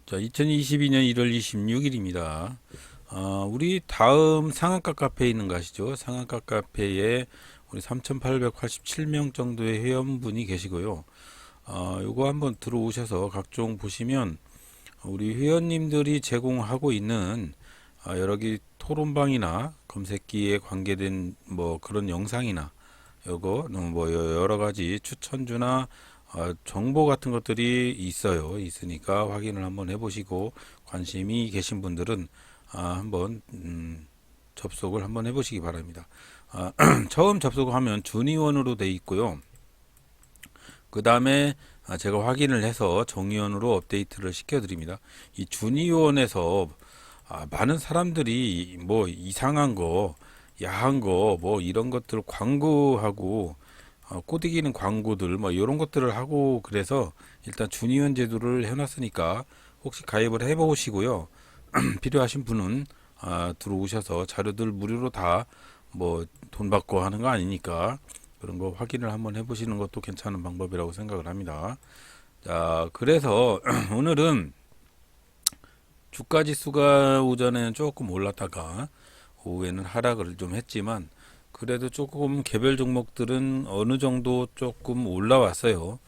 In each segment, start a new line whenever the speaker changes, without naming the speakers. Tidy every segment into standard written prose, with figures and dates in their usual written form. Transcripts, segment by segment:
자, 2022년 1월 26일입니다. 우리 다음 상한가 카페에 있는 거 아시죠? 상한가 카페에 우리 3,887명 정도의 회원분이 계시고요. 요거 한번 들어오셔서 각종 보시면 우리 회원님들이 제공하고 있는 여러 개 토론방이나 검색기에 관계된 뭐 그런 영상이나 요거 뭐 여러 가지 추천주나 정보 같은 것들이 있으니까 확인을 한번 해보시고 관심이 계신 분들은 한번 접속을 한번 해보시기 바랍니다. 처음 접속하면 준의원으로 돼 있고요. 그 다음에 제가 확인을 해서 정의원으로 업데이트를 시켜드립니다. 이 준의원에서 많은 사람들이 뭐 이상한 거, 야한 거, 뭐 이런 것들 광고하고 꼬드기는 광고들 뭐 이런 것들을 하고 그래서 일단 준의원 제도를 해놨으니까 혹시 가입을 해보시고요. 필요하신 분은 들어오셔서 자료들 무료로 다 뭐 돈 받고 하는 거 아니니까 그런 거 확인을 한번 해보시는 것도 괜찮은 방법이라고 생각을 합니다. 자, 그래서 오늘은 주가 지수가 오전에는 조금 올랐다가 오후에는 하락을 좀 했지만 그래도 조금 개별 종목들은 어느 정도 조금 올라왔어요.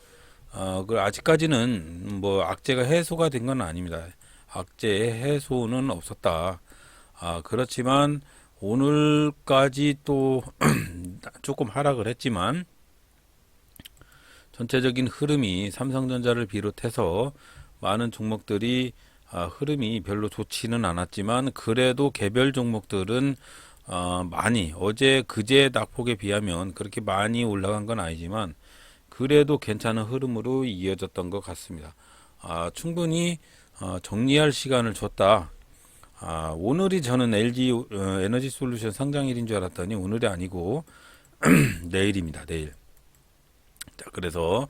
아직까지는 뭐 악재가 해소가 된 건 아닙니다. 악재 해소는 없었다. 그렇지만 오늘까지 또 조금 하락을 했지만 전체적인 흐름이 삼성전자를 비롯해서 많은 종목들이 흐름이 별로 좋지는 않았지만 그래도 개별 종목들은 많이 어제 그제 낙폭에 비하면 그렇게 많이 올라간 건 아니지만 그래도 괜찮은 흐름으로 이어졌던 것 같습니다. 충분히 정리할 시간을 줬다. 오늘이 저는 LG 에너지 솔루션 상장일인 줄 알았더니 오늘이 아니고 내일입니다. 내일. 자, 그래서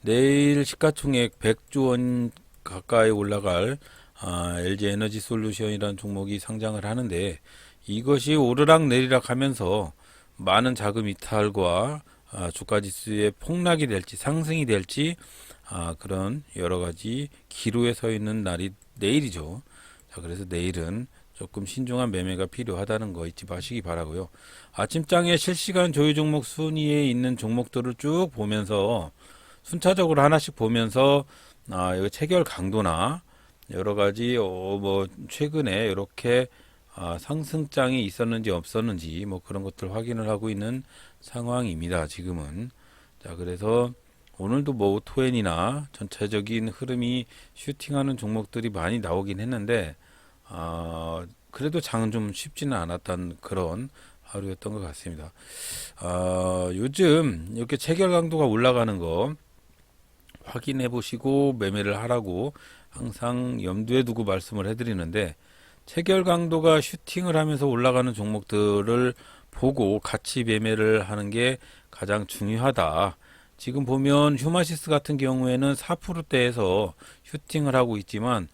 내일 시가총액 100조 원 가까이 올라갈 LG 에너지 솔루션이라는 종목이 상장을 하는데 이것이 오르락 내리락 하면서 많은 자금 이탈과 주가 지수의 폭락이 될지 상승이 될지 그런 여러 가지 기로에 서 있는 날이 내일이죠. 자, 그래서 내일은 조금 신중한 매매가 필요하다는 거 잊지 마시기 바라고요. 아침장에 실시간 조회 종목 순위에 있는 종목들을 쭉 보면서 순차적으로 하나씩 보면서 이거 체결 강도나 여러 가지 뭐 최근에 이렇게 상승장이 있었는지 없었는지 뭐 그런 것들 확인을 하고 있는 상황입니다. 지금은. 자, 그래서 오늘도 뭐 오토엔이나 전체적인 흐름이 슈팅하는 종목들이 많이 나오긴 했는데 그래도 장은 좀 쉽지는 않았던 그런 하루였던 것 같습니다. 요즘 이렇게 체결 강도가 올라가는 거 확인해 보시고 매매를 하라고 항상 염두에 두고 말씀을 해드리는데 체결 강도가 슈팅을 하면서 올라가는 종목들을 보고 같이 매매를 하는 게 가장 중요하다. 지금 보면 휴마시스 같은 경우에는 4%대에서 슈팅을 하고 있지만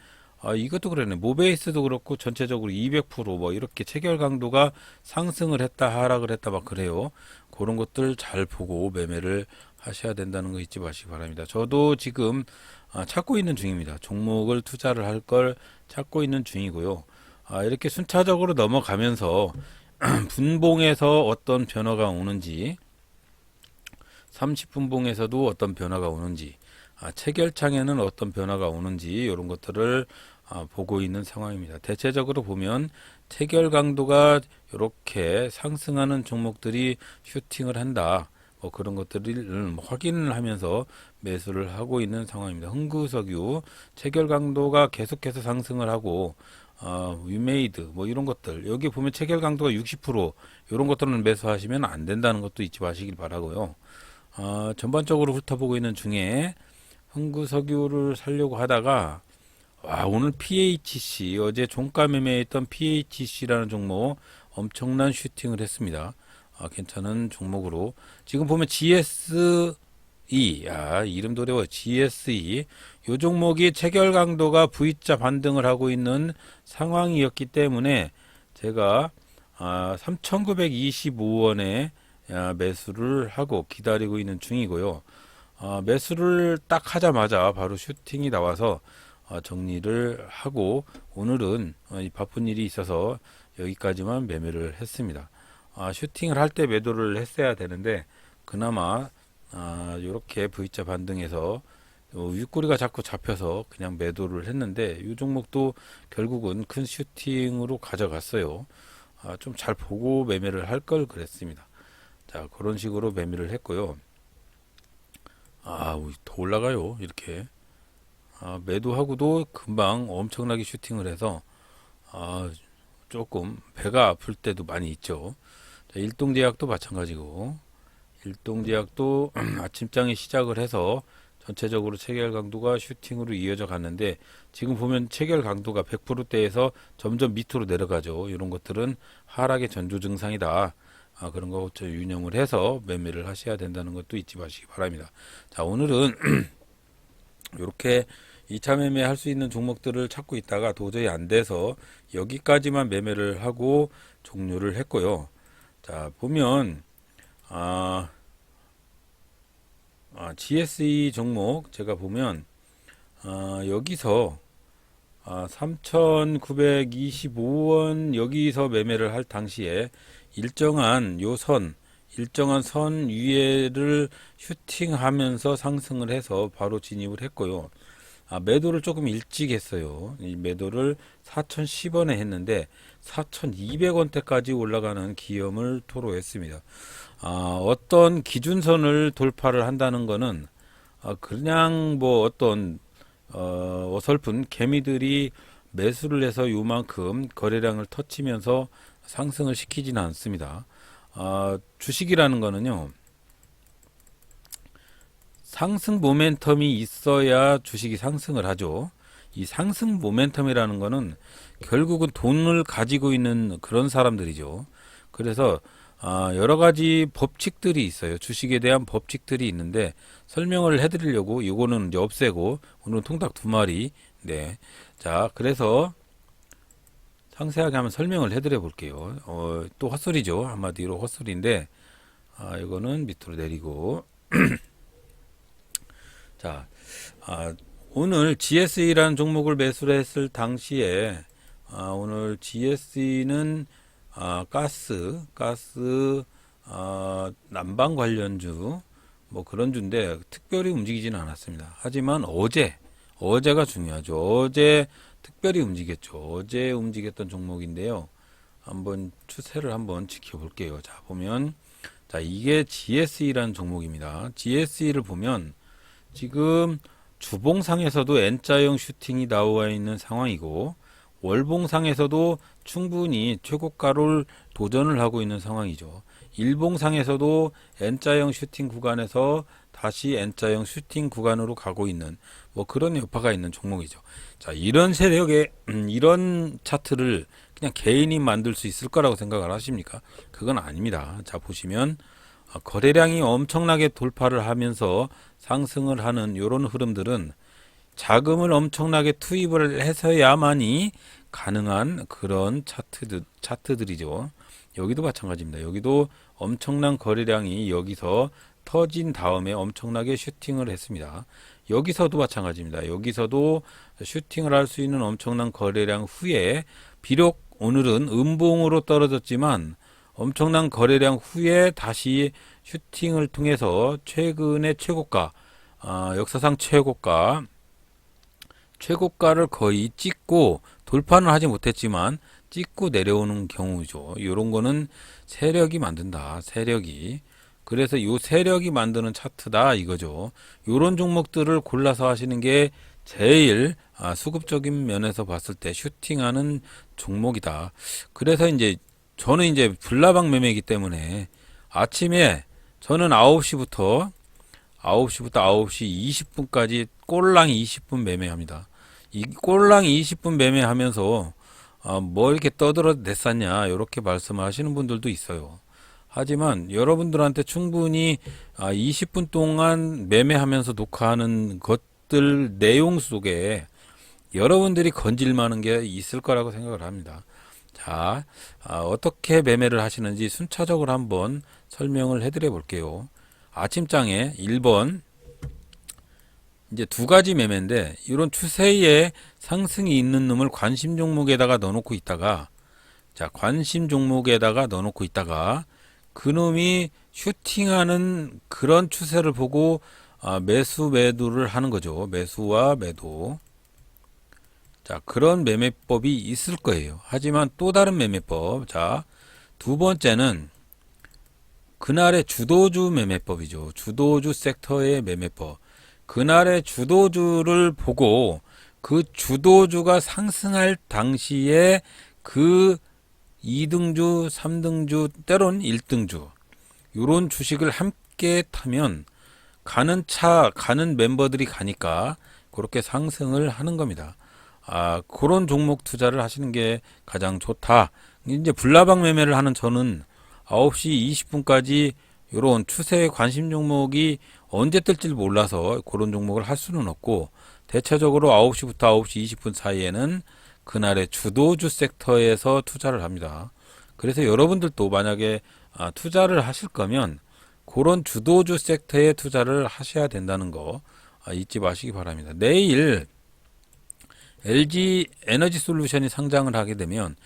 이것도 그러네. 모베이스도 그렇고 전체적으로 200%뭐 이렇게 체결 강도가 상승을 했다 하락을 했다 막 그래요. 그런 것들 잘 보고 매매를 하셔야 된다는 거 잊지 마시기 바랍니다. 저도 지금 찾고 있는 중입니다. 종목을 투자를 할 걸 찾고 있는 중이고요. 이렇게 순차적으로 넘어가면서 분봉에서 어떤 변화가 오는지 30분봉에서도 어떤 변화가 오는지 체결창에는 어떤 변화가 오는지 이런 것들을 보고 있는 상황입니다. 대체적으로 보면 체결 강도가 이렇게 상승하는 종목들이 슈팅을 한다. 뭐 그런 것들을 확인을 하면서 매수를 하고 있는 상황입니다. 흥구석유 체결 강도가 계속해서 상승을 하고 위메이드 뭐 이런 것들 여기 보면 체결 강도가 60% 이런 것들은 매수하시면 안 된다는 것도 잊지 마시길 바라고요. 전반적으로 훑어보고 있는 중에 흥구석유를 살려고 하다가 오늘 PHC 어제 종가 매매했던 PHC라는 종목 엄청난 슈팅을 했습니다. 괜찮은 종목으로 지금 보면 GSE 이름도 어려워요. GSE 요 종목이 체결 강도가 V자 반등을 하고 있는 상황이었기 때문에 제가 3,925원에 매수를 하고 기다리고 있는 중이고요. 매수를 딱 하자마자 바로 슈팅이 나와서 정리를 하고 오늘은 이 바쁜 일이 있어서 여기까지만 매매를 했습니다. 슈팅을 할 때 매도를 했어야 되는데 그나마 이렇게 V자 반등해서 윗꼬리가 자꾸 잡혀서 그냥 매도를 했는데 이 종목도 결국은 큰 슈팅으로 가져갔어요. 좀 잘 보고 매매를 할 걸 그랬습니다. 자, 그런 식으로 매매를 했고요. 더 올라가요. 이렇게. 매도하고도 금방 엄청나게 슈팅을 해서 조금 배가 아플 때도 많이 있죠. 자, 일동제약도 마찬가지고 일동제약도 아침장에 시작을 해서 전체적으로 체결 강도가 슈팅으로 이어져 갔는데 지금 보면 체결 강도가 100%대에서 점점 밑으로 내려가죠. 이런 것들은 하락의 전조 증상이다. 그런 거 유념을 해서 매매를 하셔야 된다는 것도 잊지 마시기 바랍니다. 자, 오늘은 이렇게 2차 매매 할 수 있는 종목들을 찾고 있다가 도저히 안 돼서 여기까지만 매매를 하고 종료를 했고요. 자, 보면 GSE 종목 제가 보면 여기서 3,925원 여기서 매매를 할 당시에 일정한 일정한 선 위에를 슈팅하면서 상승을 해서 바로 진입을 했고요. 매도를 조금 일찍 했어요. 이 매도를 4,010원에 했는데 4,200원대까지 올라가는 기염을 토로했습니다. 어떤 기준선을 돌파를 한다는 거는 그냥 뭐 어떤 어설픈 개미들이 매수를 해서 요만큼 거래량을 터치면서 상승을 시키지는 않습니다. 주식이라는 거는요, 상승 모멘텀이 있어야 주식이 상승을 하죠. 이 상승 모멘텀이라는 거는 결국은 돈을 가지고 있는 그런 사람들이죠. 그래서 여러 가지 법칙들이 있어요. 주식에 대한 법칙들이 있는데 설명을 해드리려고 이거는 이제 없애고 오늘은 통닭 두 마리. 네. 자, 그래서 상세하게 한번 설명을 해드려 볼게요. 또 헛소리죠. 한마디로 헛소리인데 이거는 밑으로 내리고 자, 오늘 GSE라는 종목을 매수를 했을 당시에 오늘 GSE는 가스 난방 관련주 뭐 그런 주인데 특별히 움직이지는 않았습니다. 하지만 어제가 중요하죠. 어제 특별히 움직였죠. 어제 움직였던 종목인데요. 한번 추세를 한번 지켜볼게요. 자, 보면 자, 이게 GSE라는 종목입니다. GSE를 보면 지금 주봉상에서도 N자형 슈팅이 나와 있는 상황이고 월봉상에서도 충분히 최고가를 도전을 하고 있는 상황이죠. 일봉상에서도 N자형 슈팅 구간에서 다시 N자형 슈팅 구간으로 가고 있는 뭐 그런 여파가 있는 종목이죠. 자, 이런 세력의 이런 차트를 그냥 개인이 만들 수 있을 거라고 생각을 하십니까? 그건 아닙니다. 자, 보시면 거래량이 엄청나게 돌파를 하면서 상승을 하는 이런 흐름들은 자금을 엄청나게 투입을 해서야만이 가능한 그런 차트들이죠. 여기도 마찬가지입니다. 여기도 엄청난 거래량이 여기서 터진 다음에 엄청나게 슈팅을 했습니다. 여기서도 마찬가지입니다. 여기서도 슈팅을 할 수 있는 엄청난 거래량 후에 비록 오늘은 음봉으로 떨어졌지만 엄청난 거래량 후에 다시 슈팅을 통해서 최근의 최고가, 역사상 최고가를 거의 찍고 돌파는 하지 못했지만 찍고 내려오는 경우죠. 이런 거는 세력이 만든다. 세력이. 그래서 이 세력이 만드는 차트다 이거죠. 이런 종목들을 골라서 하시는 게 제일 수급적인 면에서 봤을 때 슈팅하는 종목이다. 그래서 이제 저는 이제 불나방 매매이기 때문에 아침에 저는 9시부터 9시 20분까지 꼴랑 20분 매매합니다. 이 꼴랑 20분 매매하면서 뭐 이렇게 떠들어댔었냐 이렇게 말씀하시는 분들도 있어요. 하지만 여러분들한테 충분히 20분 동안 매매하면서 녹화하는 것들 내용 속에 여러분들이 건질만한 게 있을 거라고 생각을 합니다. 자, 어떻게 매매를 하시는지 순차적으로 한번 설명을 해드려 볼게요. 아침장에 1번 이제 두 가지 매매인데 이런 추세에 상승이 있는 놈을 관심 종목에다가 넣어놓고 있다가 자 관심 종목에다가 넣어놓고 있다가 그놈이 슈팅하는 그런 추세를 보고 매수 매도를 하는 거죠. 매수와 매도. 자 그런 매매법이 있을 거예요. 하지만 또 다른 매매법. 자 두 번째는 그날의 주도주 매매법이죠. 주도주 섹터의 매매법. 그날의 주도주를 보고 그 주도주가 상승할 당시에 그 2등주, 3등주, 때론 1등주 요런 주식을 함께 타면 가는 멤버들이 가니까 그렇게 상승을 하는 겁니다. 그런 종목 투자를 하시는 게 가장 좋다. 이제 불나방 매매를 하는 저는 9시 20분까지 이런 추세 관심 종목이 언제 뜰지 몰라서 그런 종목을 할 수는 없고 대체적으로 9시부터 9시 20분 사이에는 그날의 주도주 섹터에서 투자를 합니다. 그래서 여러분들도 만약에 투자를 하실 거면 그런 주도주 섹터에 투자를 하셔야 된다는 거 잊지 마시기 바랍니다. 내일 LG 에너지 솔루션이 상장을 하게 되면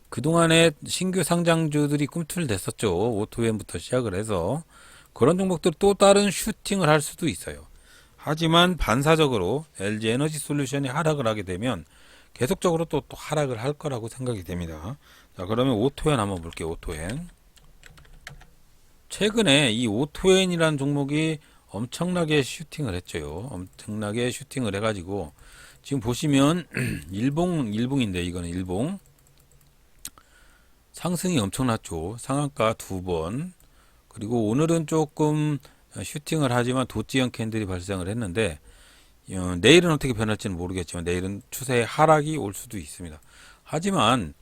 그동안에 신규 상장주들이 꿈틀댔었죠. 오토엔부터 시작을 해서 그런 종목들 또 다른 슈팅을 할 수도 있어요. 하지만 반사적으로 LG 에너지 솔루션이 하락을 하게 되면 계속적으로 또 하락을 할 거라고 생각이 됩니다. 자, 그러면 오토엔 한번 볼게요. 오토엔. 최근에 이 오토엔이라는 종목이 엄청나게 슈팅을 했죠. 엄청나게 슈팅을 해가지고 지금 보시면 일봉인데 이거는 일봉 상승이 엄청났죠. 상한가 2번. 그리고 오늘은 조금 슈팅을 하지만 도지형 캔들이 발생을 했는데 내일은 어떻게 변할지는 모르겠지만 내일은 추세의 하락이 올 수도 있습니다. 하지만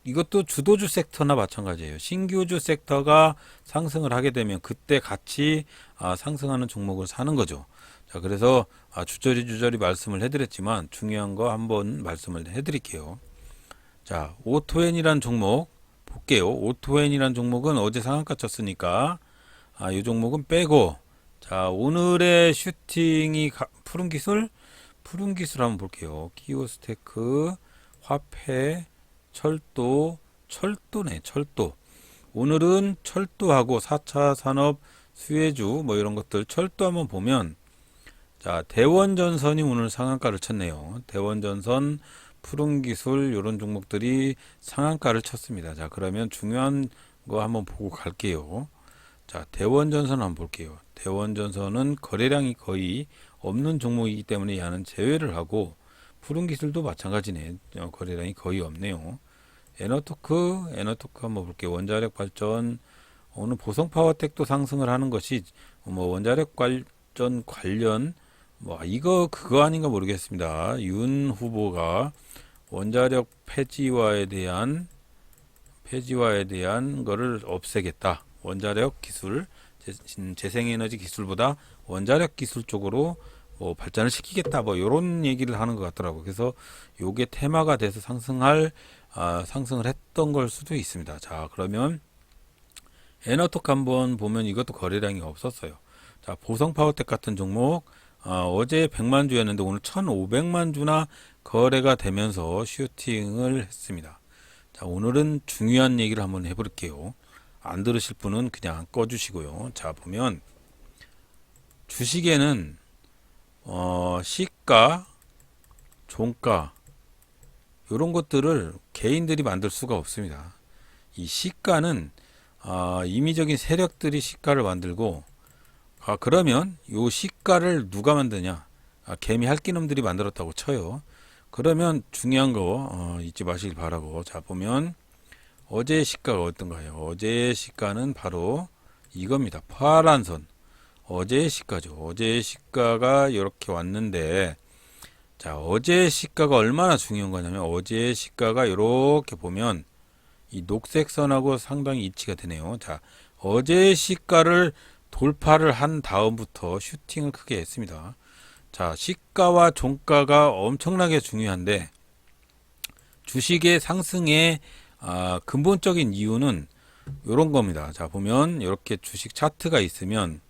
이것도 주도주 섹터나 마찬가지예요. 신규주 섹터가 상승을 하게 되면 그때 같이 상승하는 종목을 사는 거죠. 자, 그래서 주저리 말씀을 해드렸지만 중요한 거 한번 말씀을 해드릴게요. 자, 오토엔이란 종목 볼게요. 오토엔이란 종목은 어제 상한가 쳤으니까 이 종목은 빼고 자 오늘의 슈팅이 푸른 기술 한번 볼게요. 키오스테크, 화폐, 철도네 철도. 오늘은 철도하고 4차 산업 수혜주 뭐 이런 것들 철도 한번 보면 자 대원전선이 오늘 상한가를 쳤네요. 대원전선 푸른기술 이런 종목들이 상한가를 쳤습니다. 자 그러면 중요한 거 한번 보고 갈게요. 자 대원전선 한번 볼게요. 대원전선은 거래량이 거의 없는 종목이기 때문에 야는 제외를 하고 푸른기술도 마찬가지네. 거래량이 거의 없네요. 에너토크 한번 볼게요. 원자력 발전 오늘 보성파워텍도 상승을 하는 것이 뭐 원자력 발전 관련 뭐 이거 그거 아닌가 모르겠습니다. 윤 후보가 원자력 폐지화에 대한 거를 없애겠다. 원자력 기술, 재생에너지 기술보다 원자력 기술 쪽으로 뭐 발전을 시키겠다. 뭐 이런 얘기를 하는 것 같더라고요. 그래서 요게 테마가 돼서 상승을 했던 걸 수도 있습니다. 자, 그러면 에너톡 한번 보면 이것도 거래량이 없었어요. 자, 보성파워텍 같은 종목 어제 100만 주였는데 오늘 1500만 주나 거래가 되면서 슈팅을 했습니다. 자, 오늘은 중요한 얘기를 한번 해볼게요. 안 들으실 분은 그냥 꺼주시고요. 자, 보면 주식에는 시가, 종가 이런 것들을 개인들이 만들 수가 없습니다. 이 시가는 임의적인 세력들이 시가를 만들고 그러면 요 시가를 누가 만드냐? 개미 할기놈들이 만들었다고 쳐요. 그러면 중요한 거 잊지 마시길 바라고. 자 보면 어제의 시가가 어떤가요? 어제의 시가는 바로 이겁니다. 파란 선. 어제의 시가죠. 어제의 시가가 이렇게 왔는데 자 어제의 시가가 얼마나 중요한 거냐면 어제의 시가가 이렇게 보면 이 녹색 선하고 상당히 일치가 되네요. 자 어제의 시가를 돌파를 한 다음부터 슈팅을 크게 했습니다. 자, 시가와 종가가 엄청나게 중요한데 주식의 상승의 근본적인 이유는 이런 겁니다. 자, 보면 이렇게 주식 차트가 있으면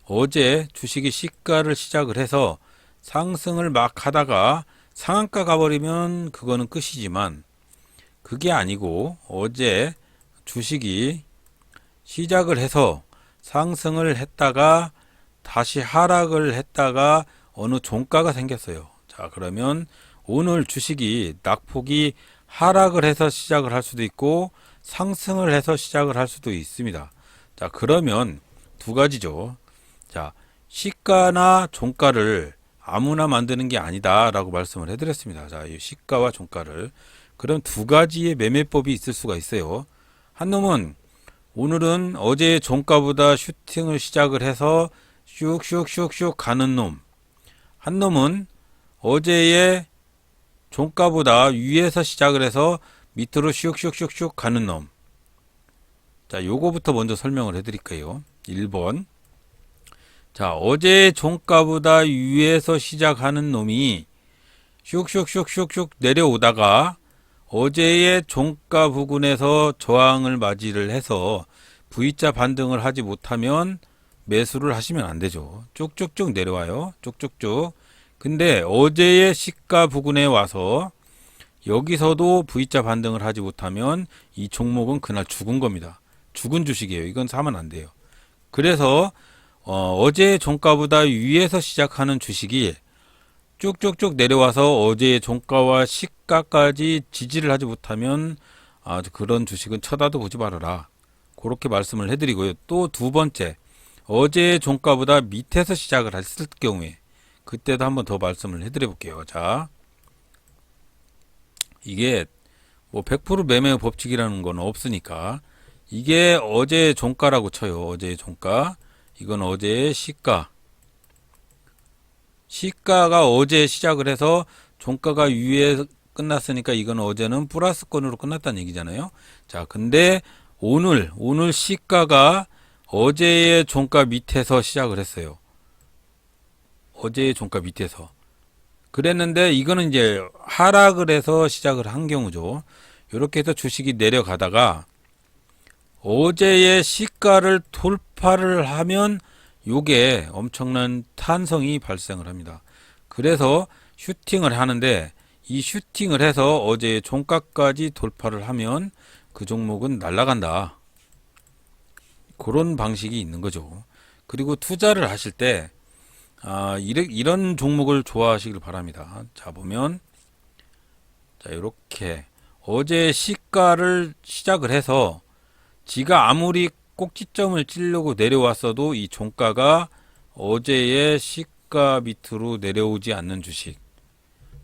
어제 주식이 시가를 시작을 해서 상승을 막 하다가 상한가 가버리면 그거는 끝이지만, 그게 아니고 어제 주식이 시작을 해서 상승을 했다가 다시 하락을 했다가 어느 종가가 생겼어요. 자, 그러면 오늘 주식이 낙폭이 하락을 해서 시작을 할 수도 있고 상승을 해서 시작을 할 수도 있습니다. 자, 그러면 두 가지죠. 자, 시가나 종가를 아무나 만드는 게 아니다 라고 말씀을 해드렸습니다. 자, 이 시가와 종가를. 그럼 두 가지의 매매법이 있을 수가 있어요. 한 놈은 오늘은 어제의 종가보다 슈팅을 시작을 해서 슉슉슉슉 가는 놈. 한 놈은 어제의 종가보다 위에서 시작을 해서 밑으로 슉슉슉슉 가는 놈. 자, 요거부터 먼저 설명을 해드릴게요. 1번. 자, 어제의 종가보다 위에서 시작하는 놈이 슉슉슉슉슉 내려오다가 어제의 종가 부근에서 저항을 맞이를 해서 V자 반등을 하지 못하면 매수를 하시면 안 되죠. 쭉쭉쭉 내려와요. 쭉쭉쭉. 근데 어제의 시가 부근에 와서 여기서도 V자 반등을 하지 못하면 이 종목은 그날 죽은 겁니다. 죽은 주식이에요. 이건 사면 안 돼요. 그래서 어제의 종가보다 위에서 시작하는 주식이 쭉쭉쭉 내려와서 어제의 종가와 시가까지 지지를 하지 못하면 그런 주식은 쳐다도 보지 말아라. 그렇게 말씀을 해드리고요. 또 두 번째, 어제의 종가보다 밑에서 시작을 했을 경우에 그때도 한번 더 말씀을 해드려 볼게요. 자, 이게 뭐 100% 매매 법칙이라는 건 없으니까 이게 어제의 종가라고 쳐요. 어제의 종가. 이건 어제의 시가. 시가가 어제 시작을 해서 종가가 위에 끝났으니까 이건 어제는 플러스권으로 끝났다는 얘기잖아요. 자, 근데 오늘 시가가 어제의 종가 밑에서 시작을 했어요. 어제의 종가 밑에서. 그랬는데 이거는 이제 하락을 해서 시작을 한 경우죠. 이렇게 해서 주식이 내려가다가 어제의 시가를 돌파를 하면 요게 엄청난 탄성이 발생을 합니다. 그래서 슈팅을 하는데 이 슈팅을 해서 어제의 종가까지 돌파를 하면 그 종목은 날아간다. 그런 방식이 있는 거죠. 그리고 투자를 하실 때 이런 종목을 좋아하시길 바랍니다. 자, 보면 자, 이렇게 어제 시가를 시작을 해서 지가 아무리 꼭지점을 찌려고 내려왔어도 이 종가가 어제의 시가 밑으로 내려오지 않는 주식,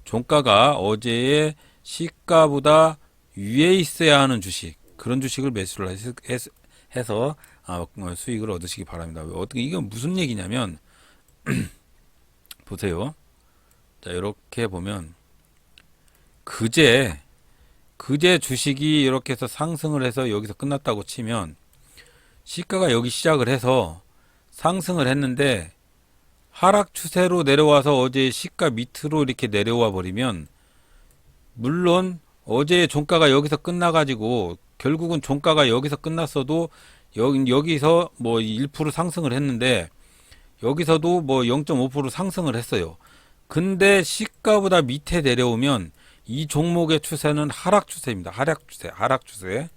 종가가 어제의 시가보다 위에 있어야 하는 주식, 그런 주식을 매수를 해서 수익을 얻으시기 바랍니다. 어떻게 이게 무슨 얘기냐면 보세요. 자, 이렇게 보면 그제 주식이 이렇게 해서 상승을 해서 여기서 끝났다고 치면 시가가 여기 시작을 해서 상승을 했는데 하락 추세로 내려와서 어제 시가 밑으로 이렇게 내려와 버리면, 물론 어제 종가가 여기서 끝나가지고 결국은 종가가 여기서 끝났어도 여기서 뭐 1% 상승을 했는데 여기서도 뭐 0.5% 상승을 했어요. 근데 시가보다 밑에 내려오면 이 종목의 추세는 하락 추세입니다. 하락 추세.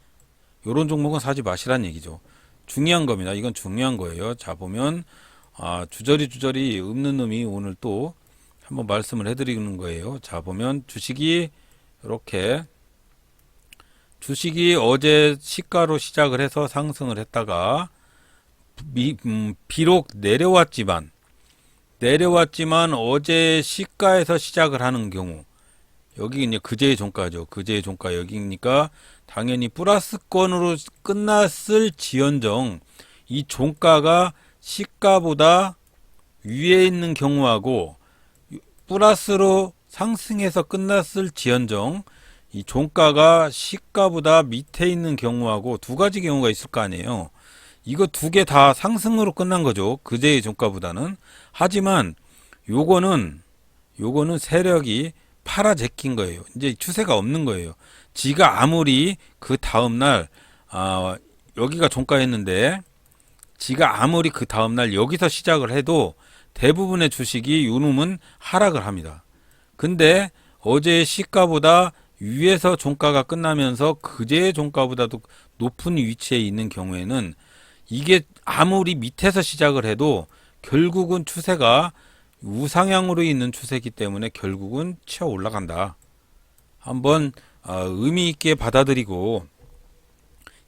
요런 종목은 사지 마시란 얘기죠. 중요한 겁니다. 이건 중요한 거예요. 자, 보면 주저리 없는 놈이 오늘 또 한번 말씀을 해드리는 거예요. 자, 보면 주식이 이렇게 어제 시가로 시작을 해서 상승을 했다가 비록 내려왔지만 어제 시가에서 시작을 하는 경우, 여기 이제 그제의 종가죠. 그제의 종가 여기니까 당연히 플러스권으로 끝났을 지연정 이 종가가 시가보다 위에 있는 경우하고 플러스로 상승해서 끝났을 지연정 이 종가가 시가보다 밑에 있는 경우하고 두 가지 경우가 있을 거 아니에요. 이거 두 개 다 상승으로 끝난 거죠. 그제의 종가보다는. 하지만 요거는 세력이 팔아 제낀 거예요. 이제 추세가 없는 거예요. 지가 아무리 그 다음날 여기가 종가였는데 지가 아무리 그 다음날 여기서 시작을 해도 대부분의 주식이 요놈은 하락을 합니다. 근데 어제의 시가보다 위에서 종가가 끝나면서 그제의 종가보다도 높은 위치에 있는 경우에는 이게 아무리 밑에서 시작을 해도 결국은 추세가 우상향으로 있는 추세이기 때문에 결국은 치어 올라간다. 한번 의미 있게 받아들이고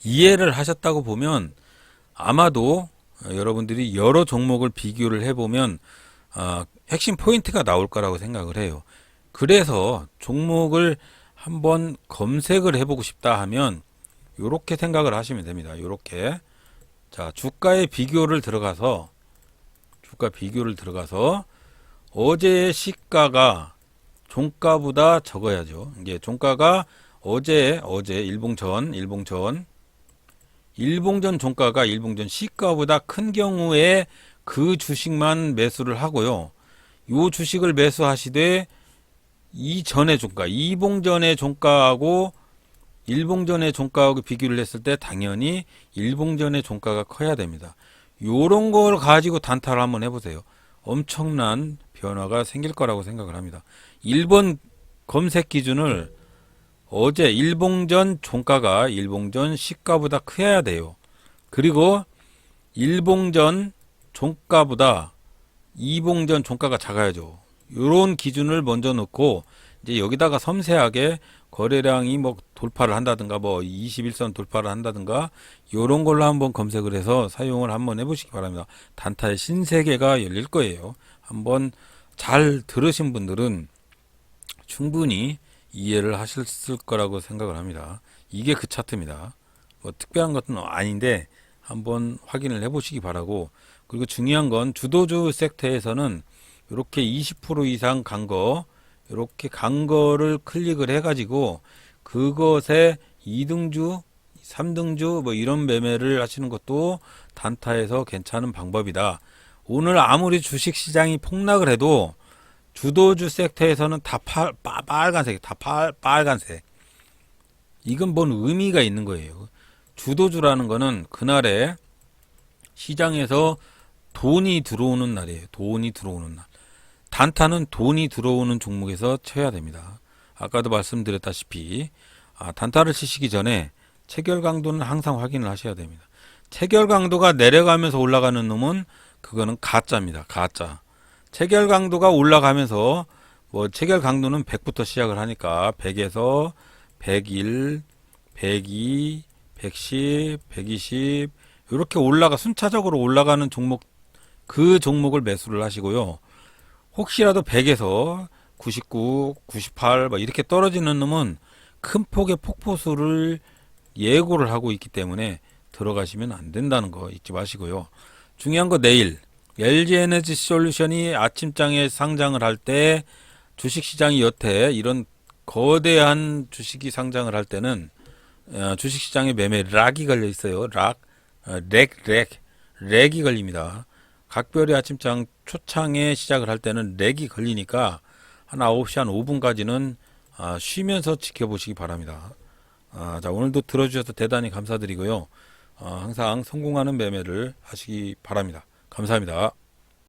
이해를 하셨다고 보면 아마도 여러분들이 여러 종목을 비교를 해보면 핵심 포인트가 나올 거라고 생각을 해요. 그래서 종목을 한번 검색을 해보고 싶다 하면 이렇게 생각을 하시면 됩니다. 이렇게 자 주가 비교를 들어가서 어제의 시가가 종가보다 적어야죠. 이게 종가가 어제 일봉전 종가가 일봉전 시가보다 큰 경우에 그 주식만 매수를 하고요. 요 주식을 매수하시되 이전의 종가, 이봉전의 종가하고 일봉전의 종가하고 비교를 했을 때 당연히 일봉전의 종가가 커야 됩니다. 요런 걸 가지고 단타를 한번 해보세요. 엄청난 변화가 생길 거라고 생각을 합니다. 1번 검색 기준을 어제 일봉전 종가가 일봉전 시가보다 커야 돼요. 그리고 일봉전 종가보다 이봉전 종가가 작아야죠. 요런 기준을 먼저 넣고 이제 여기다가 섬세하게 거래량이 뭐 돌파를 한다든가 뭐 21선 돌파를 한다든가 요런 걸로 한번 검색을 해서 사용을 한번 해보시기 바랍니다. 단타의 신세계가 열릴 거예요. 한번 잘 들으신 분들은 충분히 이해를 하셨을 거라고 생각을 합니다. 이게 그 차트입니다. 뭐 특별한 것은 아닌데 한번 확인을 해보시기 바라고, 그리고 중요한 건 주도주 섹터에서는 이렇게 20% 이상 간 거, 이렇게 간 거를 클릭을 해가지고 그것에 2등주, 3등주 뭐 이런 매매를 하시는 것도 단타에서 괜찮은 방법이다. 오늘 아무리 주식시장이 폭락을 해도 주도주 섹터에서는 다 빨간색, 빨간색. 이건 뭔 의미가 있는 거예요. 주도주라는 거는 그날에 시장에서 돈이 들어오는 날이에요. 돈이 들어오는 날. 단타는 돈이 들어오는 종목에서 쳐야 됩니다. 아까도 말씀드렸다시피 단타를 치시기 전에 체결 강도는 항상 확인을 하셔야 됩니다. 체결 강도가 내려가면서 올라가는 놈은 그거는 가짜입니다. 가짜. 체결 강도가 올라가면서 뭐 체결 강도는 100부터 시작을 하니까 100에서 101, 102, 110, 120 이렇게 순차적으로 올라가는 종목, 그 종목을 매수를 하시고요. 혹시라도 100에서 99, 98 이렇게 떨어지는 놈은 큰 폭의 폭포수를 예고를 하고 있기 때문에 들어가시면 안 된다는 거 잊지 마시고요. 중요한 거 내일 LG에너지 솔루션이 아침장에 상장을 할 때 주식시장이 여태 이런 거대한 주식이 상장을 할 때는 주식시장에 매매 락이 걸려 있어요. 렉이 걸립니다. 각별의 아침장 초창에 시작을 할 때는 렉이 걸리니까 한 9시 한 5분까지는 쉬면서 지켜보시기 바랍니다. 자, 오늘도 들어주셔서 대단히 감사드리고요. 항상 성공하는 매매를 하시기 바랍니다. 감사합니다.